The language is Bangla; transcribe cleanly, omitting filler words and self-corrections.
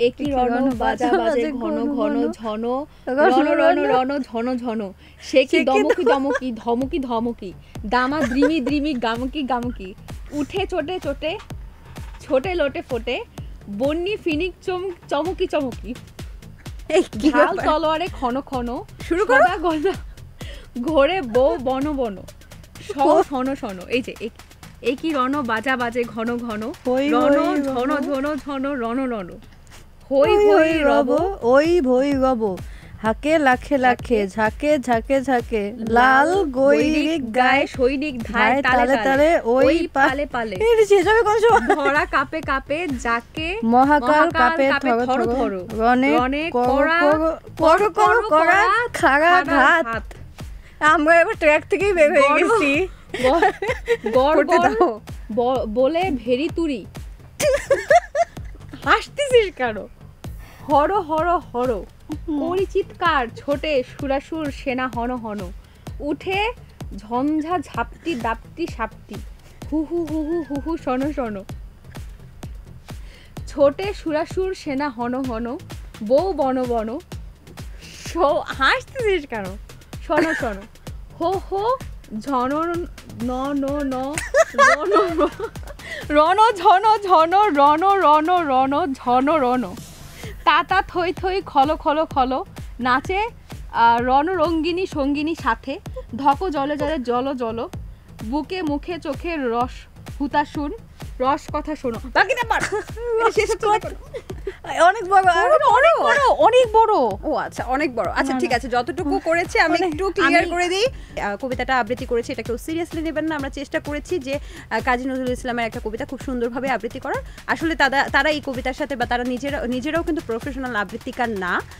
একই রণ বাজা বাজে ঘন ঘন ঝন রণ রণ রণ ঝন ঝন সে কি দমকি দমকি ধমকি ধমকি দামা দ্রিমি দ্রিমি গামকি গামকি উঠে চোটে চোটে ছোটে লোটে ফোটে বন্যি ফিনিক চমকি চমকি ঢাল তলোয়ারে ক্ষণ ক্ষণ শুরু করা গলা ঘোরে বউ বন বন শন শন এই যে একই রণ বাজা বাজে ঘন ঘন রণ ঝন ঝন ঝন রণ রণ হই হই রব ওই ভই গব হাকে লাখে লাখে ঝাঁকে ঝাঁকে ঝাঁকে লাল গৈরিক গায়ে সৈনিক ধায় তালে তালে ওই পালে পালে ধরা কাপে কাপে যাকে মহাকাল কাপে থর থর রনে কর কর করা খাড়া ঘাত। আমরা এবার ট্র্যাক থেকেই বের হয়ে গেছি। গড় বলে ভেরি তুরি হাসতেছিস কেন? হর হর হর পরিচিৎকার ছোটে সুরাসুর সেনা হন হন উঠে ঝঞ্ঝা ঝাপটি দাপটি সাপটি হু হু হু হু হু হু শন শন ছোটে সুরাসুর সেনা হন হন বউ বন বন হাসতেছিস কেন? শোনো শোনো হো হো ঝন ন ন ন রণ ঝন ঝন রণ রণ রণ ঝন রণ তাতা থই থই খল খল খল নাচে রণরঙ্গিনী সঙ্গিনী সাথে ধক জলে জলে জল জল বুকে মুখে চোখে রস হুতাশুন রস কথা শোনো বাকিটা পার অনেক বড় অনেক বড়। ও আচ্ছা অনেক বড়। আচ্ছা ঠিক আছে, যতটুকু করেছে আমি একটু ক্লিয়ার করে দিই। কবিতাটা আবৃত্তি করেছে, এটা কেউ সিরিয়াসলি নেবেন না। আমরা চেষ্টা করেছি যে কাজী নজরুল ইসলামের একটা কবিতা খুব সুন্দরভাবে আবৃত্তি করার। আসলে তারা এই কবিতার সাথে বা তারা নিজেরাও কিন্তু প্রফেশনাল আবৃত্তিকার না,